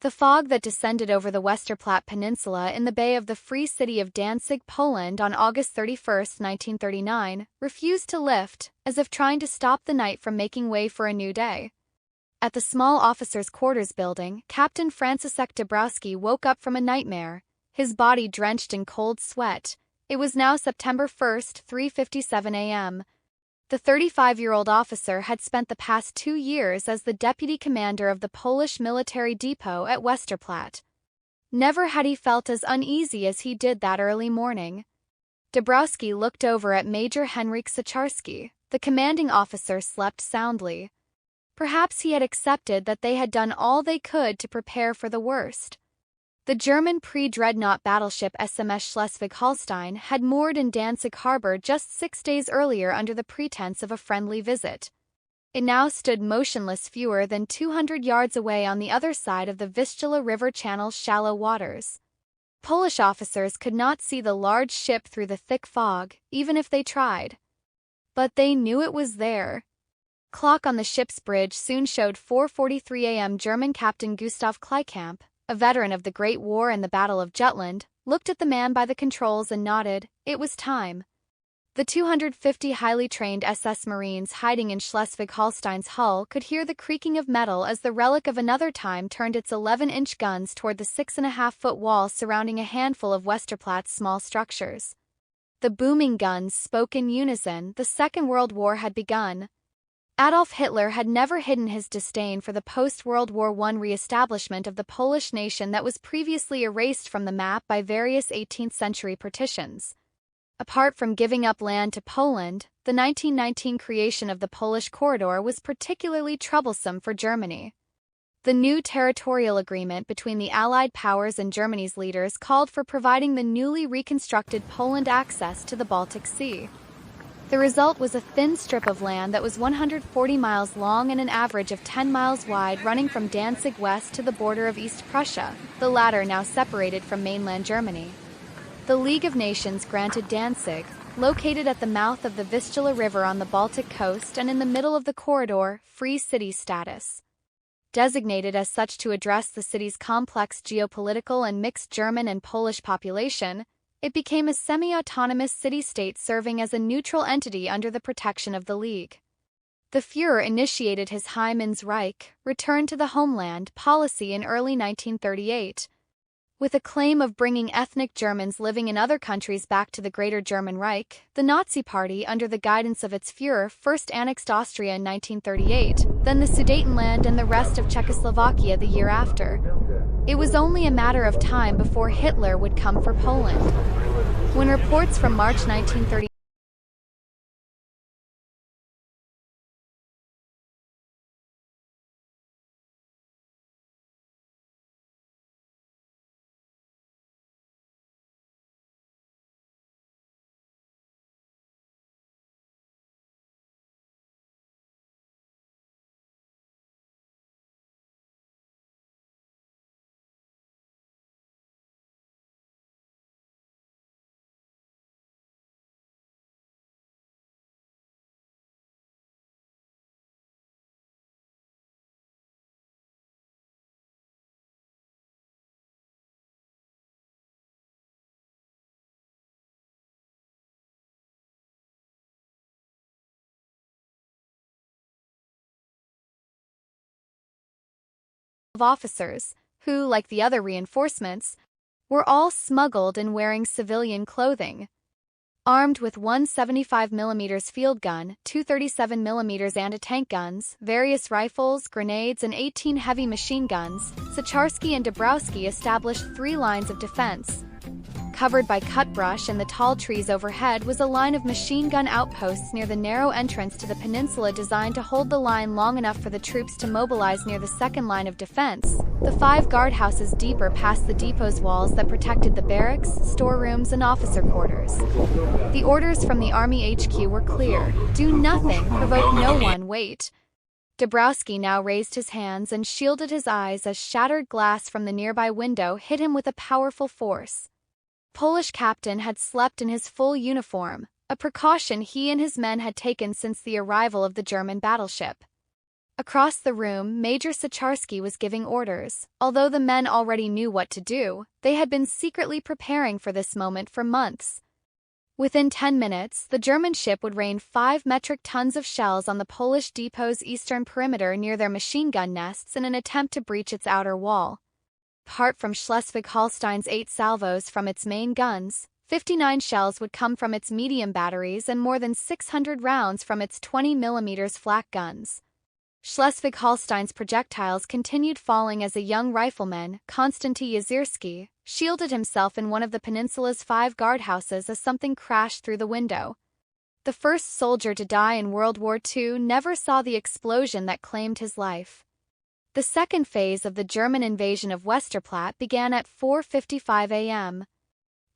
The fog that descended over the Westerplatte Peninsula in the bay of the free city of Danzig, Poland on August 31, 1939, refused to lift, as if trying to stop the night from making way for a new day. At the small officers' quarters building, Captain Franciszek Dabrowski woke up from a nightmare, his body drenched in cold sweat. It was now September 1, 3:57 a.m. The 35-year-old officer had spent the past 2 years as the deputy commander of the Polish military depot at Westerplatte. Never had he felt as uneasy as he did that early morning. Dabrowski looked over at Major Henryk Sieczarski. The commanding officer slept soundly. Perhaps he had accepted that they had done all they could to prepare for the worst. The German pre-dreadnought battleship SMS Schleswig-Holstein had moored in Danzig harbor just 6 days earlier under the pretense of a friendly visit. It now stood motionless fewer than 200 yards away on the other side of the Vistula River Channel's shallow waters. Polish officers could not see the large ship through the thick fog, even if they tried. But they knew it was there. Clock on the ship's bridge soon showed 4:43 a.m. German Captain Gustav Kleikamp, a veteran of the Great War and the Battle of Jutland, looked at the man by the controls and nodded. It was time. The 250 highly trained SS Marines hiding in Schleswig-Holstein's hull could hear the creaking of metal as the relic of another time turned its 11-inch guns toward the 6.5-foot wall surrounding a handful of Westerplatte's small structures. The booming guns spoke in unison. The Second World War had begun. Adolf Hitler had never hidden his disdain for the post-World War I re-establishment of the Polish nation that was previously erased from the map by various 18th-century partitions. Apart from giving up land to Poland, the 1919 creation of the Polish Corridor was particularly troublesome for Germany. The new territorial agreement between the Allied powers and Germany's leaders called for providing the newly reconstructed Poland access to the Baltic Sea. The result was a thin strip of land that was 140 miles long and an average of 10 miles wide, running from Danzig west to the border of East Prussia, the latter now separated from mainland Germany. The League of Nations granted Danzig, located at the mouth of the Vistula River on the Baltic coast and in the middle of the corridor, free city status. Designated as such to address the city's complex geopolitical and mixed German and Polish population, it became a semi-autonomous city-state serving as a neutral entity under the protection of the League. The Führer initiated his Heim-ins-Reich, return to the homeland policy in early 1938. With a claim of bringing ethnic Germans living in other countries back to the Greater German Reich, the Nazi Party, under the guidance of its Führer, first annexed Austria in 1938, then the Sudetenland and the rest of Czechoslovakia the year after. It was only a matter of time before Hitler would come for Poland. When reports from March 1930 of officers, who, like the other reinforcements, were all smuggled and wearing civilian clothing. Armed with one 75mm field gun, two 37mm anti-tank guns, various rifles, grenades, and 18 heavy machine guns, Sieczarski and Dabrowski established 3 lines of defense. Covered by cut brush and the tall trees overhead was a line of machine gun outposts near the narrow entrance to the peninsula designed to hold the line long enough for the troops to mobilize near the second line of defense, the 5 guardhouses deeper past the depot's walls that protected the barracks, storerooms, and officer quarters. The orders from the Army HQ were clear: do nothing, provoke no one, wait. Dabrowski now raised his hands and shielded his eyes as shattered glass from the nearby window hit him with a powerful force. Polish captain had slept in his full uniform, a precaution he and his men had taken since the arrival of the German battleship. Across the room, Major Sicharski was giving orders. Although the men already knew what to do, they had been secretly preparing for this moment for months. Within 10 minutes, the German ship would rain 5 metric tons of shells on the Polish depot's eastern perimeter near their machine gun nests in an attempt to breach its outer wall. Apart from Schleswig-Holstein's 8 salvos from its main guns, 59 shells would come from its medium batteries and more than 600 rounds from its 20mm flak guns. Schleswig-Holstein's projectiles continued falling as a young rifleman, Konstanty Yazierski, shielded himself in one of the peninsula's 5 guardhouses as something crashed through the window. The first soldier to die in World War II never saw the explosion that claimed his life. The second phase of the German invasion of Westerplatte began at 4:55 a.m.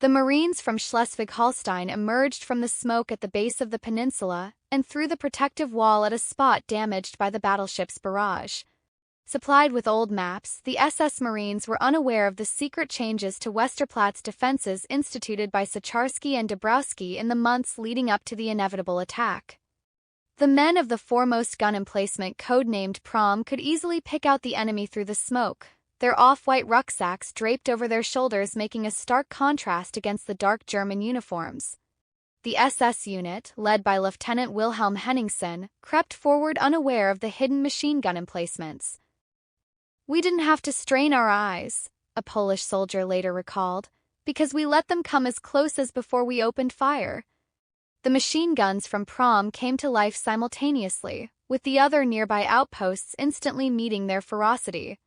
The Marines from Schleswig-Holstein emerged from the smoke at the base of the peninsula and through the protective wall at a spot damaged by the battleship's barrage. Supplied with old maps, the SS Marines were unaware of the secret changes to Westerplatte's defenses instituted by Sicharski and Dabrowski in the months leading up to the inevitable attack. The men of the foremost gun emplacement, codenamed Prom, could easily pick out the enemy through the smoke, their off-white rucksacks draped over their shoulders making a stark contrast against the dark German uniforms. The SS unit, led by Lieutenant Wilhelm Henningsen, crept forward unaware of the hidden machine gun emplacements. "We didn't have to strain our eyes," a Polish soldier later recalled, "because we let them come as close as before we opened fire." The machine guns from Prom came to life simultaneously, with the other nearby outposts instantly meeting their ferocity.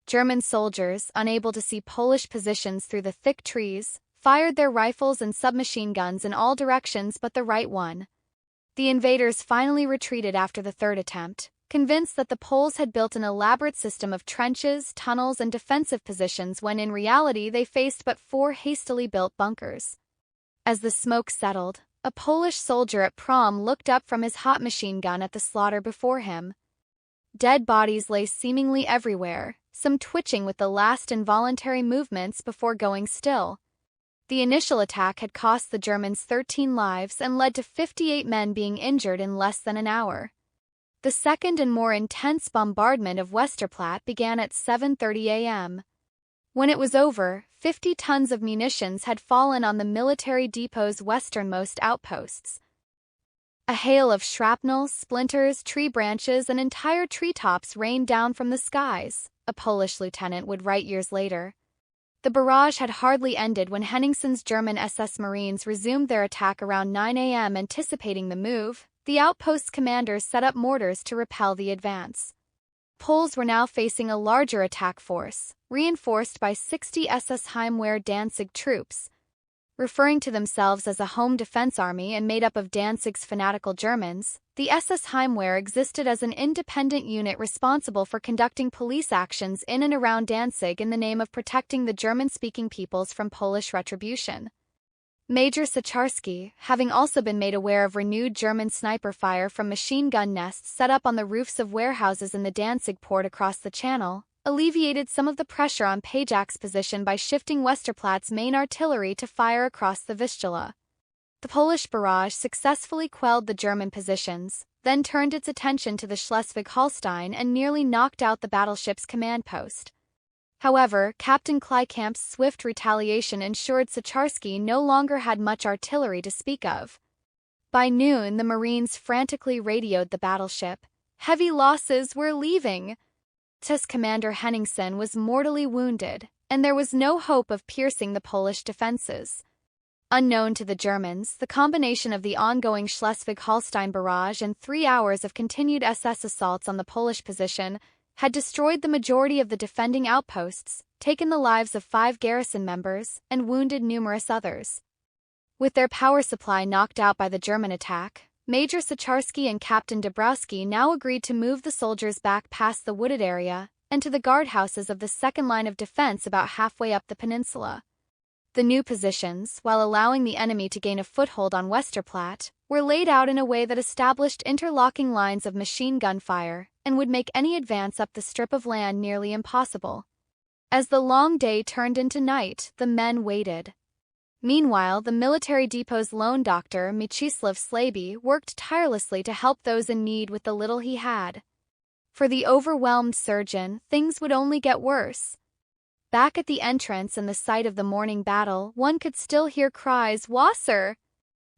German soldiers, unable to see Polish positions through the thick trees, fired their rifles and submachine guns in all directions but the right one. The invaders finally retreated after the third attempt, convinced that the Poles had built an elaborate system of trenches, tunnels, and defensive positions when in reality they faced but 4 hastily built bunkers. As the smoke settled, a Polish soldier at Prom looked up from his hot machine gun at the slaughter before him. Dead bodies lay seemingly everywhere, some twitching with the last involuntary movements before going still. The initial attack had cost the Germans 13 lives and led to 58 men being injured in less than an hour. The second and more intense bombardment of Westerplatte began at 7:30 a.m. When it was over, 50 tons of munitions had fallen on the military depot's westernmost outposts. A hail of shrapnel, splinters, tree branches, and entire treetops rained down from the skies, a Polish lieutenant would write years later. The barrage had hardly ended when Henningsen's German SS Marines resumed their attack around 9 a.m. Anticipating the move, the outpost's commanders set up mortars to repel the advance. Poles were now facing a larger attack force, reinforced by 60 SS Heimwehr Danzig troops. Referring to themselves as a home defense army and made up of Danzig's fanatical Germans, the SS Heimwehr existed as an independent unit responsible for conducting police actions in and around Danzig in the name of protecting the German-speaking peoples from Polish retribution. Major Sicharski, having also been made aware of renewed German sniper fire from machine gun nests set up on the roofs of warehouses in the Danzig port across the channel, alleviated some of the pressure on Pajak's position by shifting Westerplatte's main artillery to fire across the Vistula. The Polish barrage successfully quelled the German positions, then turned its attention to the Schleswig-Holstein and nearly knocked out the battleship's command post. However, Captain Kleicamp's swift retaliation ensured Sicharski no longer had much artillery to speak of. By noon, the Marines frantically radioed the battleship. Heavy losses were leaving. SS Commander Henningsen was mortally wounded, and there was no hope of piercing the Polish defenses. Unknown to the Germans, the combination of the ongoing Schleswig-Holstein barrage and 3 hours of continued SS assaults on the Polish position had destroyed the majority of the defending outposts, taken the lives of 5 garrison members, and wounded numerous others. With their power supply knocked out by the German attack, Major Sicharski and Captain Dabrowski now agreed to move the soldiers back past the wooded area and to the guardhouses of the second line of defense about halfway up the peninsula. The new positions, while allowing the enemy to gain a foothold on Westerplatte, were laid out in a way that established interlocking lines of machine gun fire and would make any advance up the strip of land nearly impossible. As the long day turned into night, the men waited. Meanwhile, the military depot's lone doctor, Mieczyslaw Slaby, worked tirelessly to help those in need with the little he had. For the overwhelmed surgeon, things would only get worse. Back at the entrance and the site of the morning battle, one could still hear cries, "Wasser!"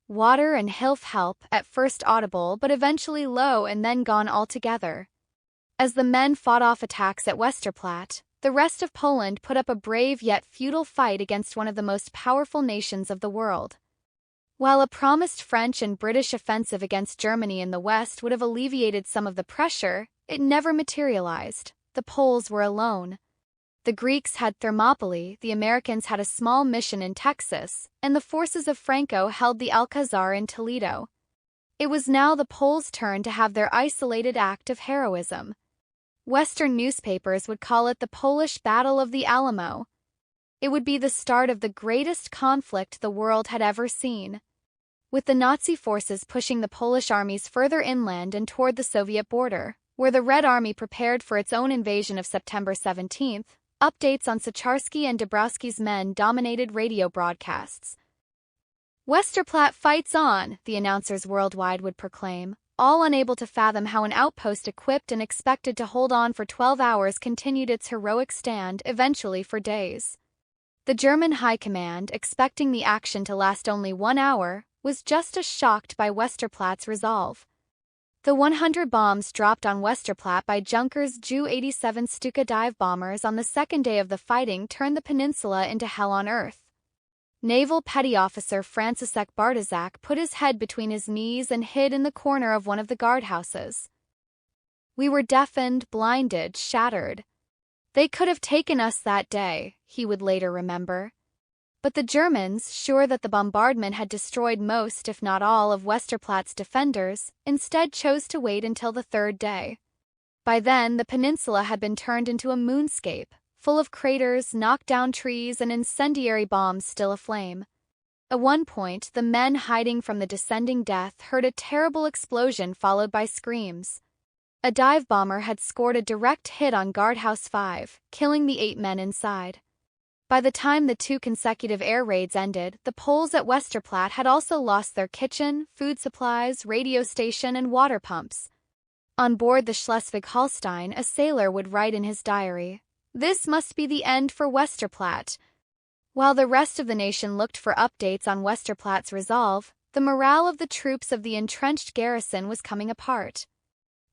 Water and help, at first audible but eventually low and then gone altogether. As the men fought off attacks at Westerplatte, the rest of Poland put up a brave yet futile fight against one of the most powerful nations of the world. While a promised French and British offensive against Germany in the west would have alleviated some of the pressure, it never materialized. The Poles were alone. The Greeks had Thermopylae, the Americans had a small mission in Texas, and the forces of Franco held the Alcazar in Toledo. It was now the Poles' turn to have their isolated act of heroism. Western newspapers would call it the Polish Battle of the Alamo. It would be the start of the greatest conflict the world had ever seen. With the Nazi forces pushing the Polish armies further inland and toward the Soviet border, where the Red Army prepared for its own invasion of September 17th, updates on Siecierski and Dąbrowski's men dominated radio broadcasts. "Westerplatte fights on," the announcers worldwide would proclaim, all unable to fathom how an outpost equipped and expected to hold on for 12 hours continued its heroic stand, eventually for days. The German High Command, expecting the action to last only 1 hour, was just as shocked by Westerplatte's resolve. The 100 bombs dropped on Westerplatte by Junkers Ju-87 Stuka dive bombers on the second day of the fighting turned the peninsula into hell on earth. Naval Petty Officer Franciszek Bartosek put his head between his knees and hid in the corner of one of the guardhouses. "We were deafened, blinded, shattered. They could have taken us that day," he would later remember. But the Germans, sure that the bombardment had destroyed most if not all of Westerplatte's defenders, instead chose to wait until the third day. By then, the peninsula had been turned into a moonscape, full of craters, knocked-down trees, and incendiary bombs still aflame. At one point, the men hiding from the descending death heard a terrible explosion followed by screams. A dive bomber had scored a direct hit on Guardhouse 5, killing the 8 men inside. By the time the 2 consecutive air raids ended, the Poles at Westerplatte had also lost their kitchen, food supplies, radio station, and water pumps. On board the Schleswig-Holstein, a sailor would write in his diary, "This must be the end for Westerplatte." While the rest of the nation looked for updates on Westerplatte's resolve, the morale of the troops of the entrenched garrison was coming apart.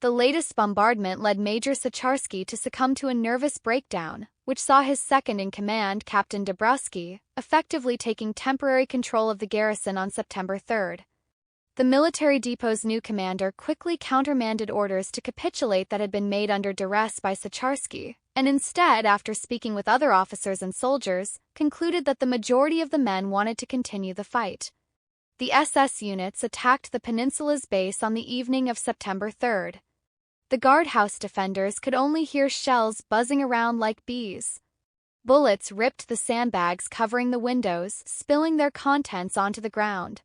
The latest bombardment led Major Siecierski to succumb to a nervous breakdown, which saw his second-in-command, Captain Dąbrowski, effectively taking temporary control of the garrison on September 3rd. The military depot's new commander quickly countermanded orders to capitulate that had been made under duress by Siecierski, and instead, after speaking with other officers and soldiers, concluded that the majority of the men wanted to continue the fight. The SS units attacked the peninsula's base on the evening of September 3rd. The guardhouse defenders could only hear shells buzzing around like bees. Bullets ripped the sandbags covering the windows, spilling their contents onto the ground.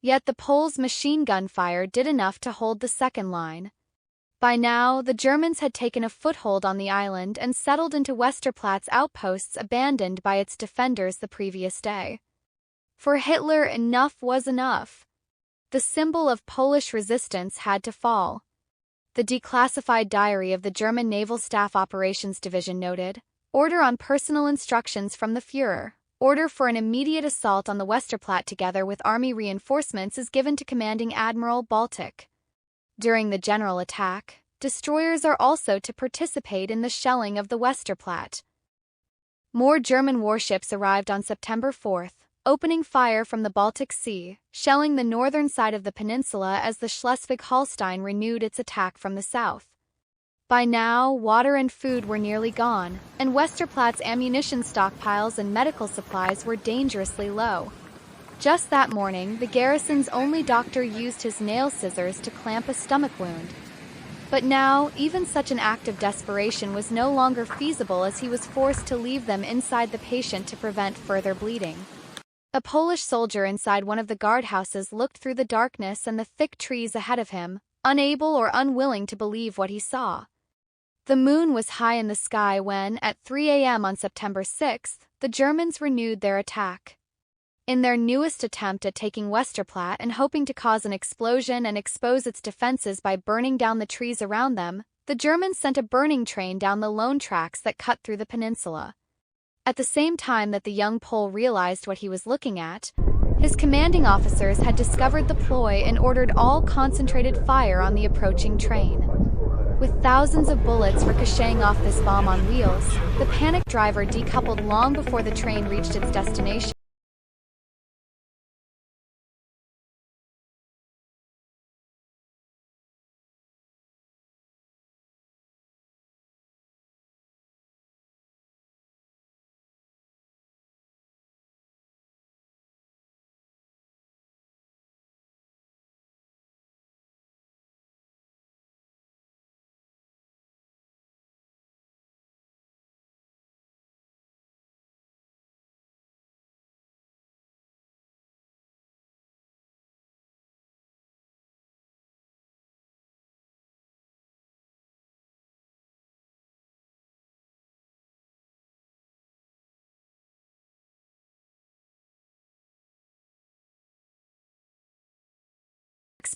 Yet the Poles' machine gun fire did enough to hold the second line. By now, the Germans had taken a foothold on the island and settled into Westerplatte's outposts abandoned by its defenders the previous day. For Hitler, enough was enough. The symbol of Polish resistance had to fall. The declassified diary of the German Naval Staff Operations Division noted, "Order on personal instructions from the Führer. Order for an immediate assault on the Westerplatte together with army reinforcements is given to Commanding Admiral Baltic." During the general attack, destroyers are also to participate in the shelling of the Westerplatte. More German warships arrived on September 4th, opening fire from the Baltic Sea, shelling the northern side of the peninsula as the Schleswig-Holstein renewed its attack from the south. By now, water and food were nearly gone, and Westerplatte's ammunition stockpiles and medical supplies were dangerously low. Just that morning, the garrison's only doctor used his nail scissors to clamp a stomach wound. But now, even such an act of desperation was no longer feasible as he was forced to leave them inside the patient to prevent further bleeding. A Polish soldier inside one of the guardhouses looked through the darkness and the thick trees ahead of him, unable or unwilling to believe what he saw. The moon was high in the sky when, at 3 a.m. on September 6th, the Germans renewed their attack. In their newest attempt at taking Westerplatte and hoping to cause an explosion and expose its defenses by burning down the trees around them, the Germans sent a burning train down the lone tracks that cut through the peninsula. At the same time that the young Pole realized what he was looking at, his commanding officers had discovered the ploy and ordered all concentrated fire on the approaching train. With thousands of bullets ricocheting off this bomb on wheels, the panicked driver decoupled long before the train reached its destination.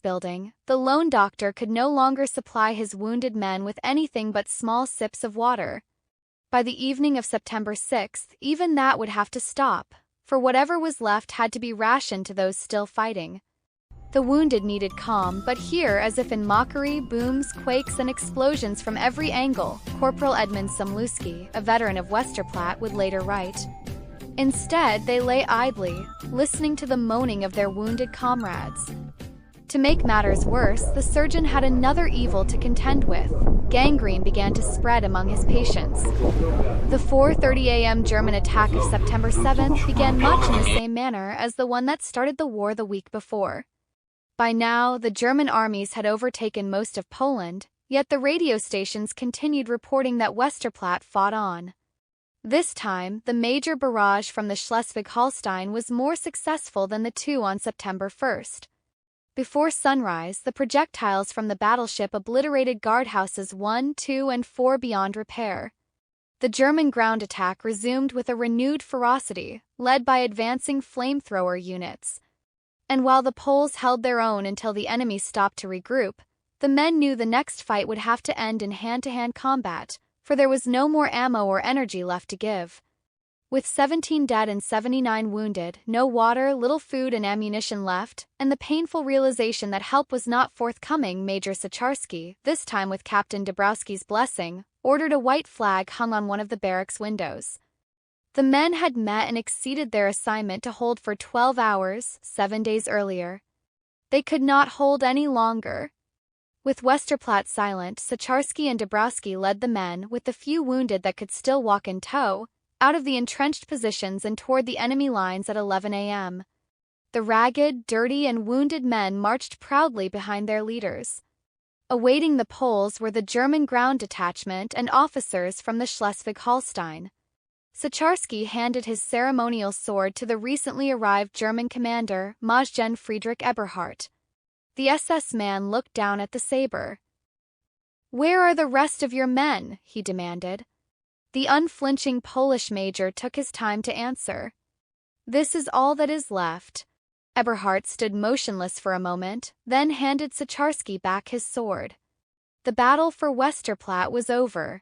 Building, the lone doctor could no longer supply his wounded men with anything but small sips of water. By the evening of September 6th, even that would have to stop, for whatever was left had to be rationed to those still fighting. The wounded needed calm, but here, as if in mockery, booms, quakes, and explosions from every angle, Corporal Edmund Sumluski, a veteran of Westerplatte, would later write. Instead, they lay idly, listening to the moaning of their wounded comrades. To make matters worse, the surgeon had another evil to contend with. Gangrene began to spread among his patients. The 4:30 a.m. German attack of September 7th began much in the same manner as the one that started the war the week before. By now, the German armies had overtaken most of Poland, yet the radio stations continued reporting that Westerplatte fought on. This time, the major barrage from the Schleswig-Holstein was more successful than the two on September 1st. Before sunrise, the projectiles from the battleship obliterated guardhouses 1, 2, and 4 beyond repair. The German ground attack resumed with a renewed ferocity, led by advancing flamethrower units. And while the Poles held their own until the enemy stopped to regroup, the men knew the next fight would have to end in hand-to-hand combat, for there was no more ammo or energy left to give. With 17 dead and 79 wounded, no water, little food and ammunition left, and the painful realization that help was not forthcoming, Major Sacharski, this time with Captain Dabrowski's blessing, ordered a white flag hung on one of the barracks windows. The men had met and exceeded their assignment to hold for 12 hours, 7 days earlier. They could not hold any longer. With Westerplatte silent, Sacharski and Dabrowski led the men, with the few wounded that could still walk in tow, out of the entrenched positions and toward the enemy lines at 11 a.m. The ragged, dirty, and wounded men marched proudly behind their leaders. Awaiting the Poles were the German ground detachment and officers from the Schleswig-Holstein. Sacharski handed his ceremonial sword to the recently arrived German commander, Major Friedrich Eberhardt. The SS man looked down at the saber. "Where are the rest of your men?" he demanded. The unflinching Polish major took his time to answer. "This is all that is left." Eberhardt stood motionless for a moment, then handed Sacharski back his sword. The battle for Westerplatte was over.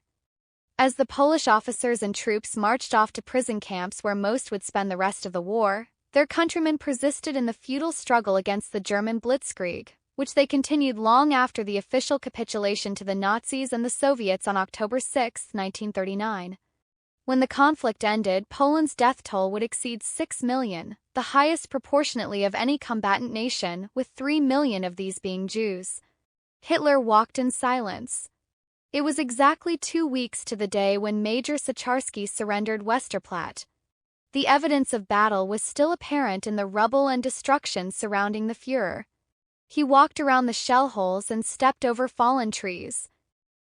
As the Polish officers and troops marched off to prison camps where most would spend the rest of the war, their countrymen persisted in the futile struggle against the German blitzkrieg, which they continued long after the official capitulation to the Nazis and the Soviets on October 6, 1939. When the conflict ended, Poland's death toll would exceed 6 million, the highest proportionately of any combatant nation, with 3 million of these being Jews. Hitler walked in silence. It was exactly 2 weeks to the day when Major Sacharski surrendered Westerplatte. The evidence of battle was still apparent in the rubble and destruction surrounding the Führer. He walked around the shell holes and stepped over fallen trees.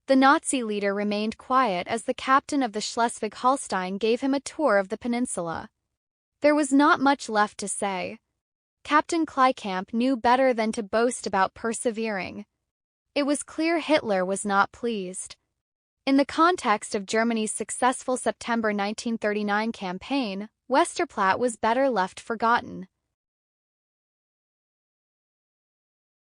The Nazi leader remained quiet as the captain of the Schleswig-Holstein gave him a tour of the peninsula. There was not much left to say. Captain Kleikamp knew better than to boast about persevering. It was clear Hitler was not pleased. In the context of Germany's successful September 1939 campaign, Westerplatte was better left forgotten.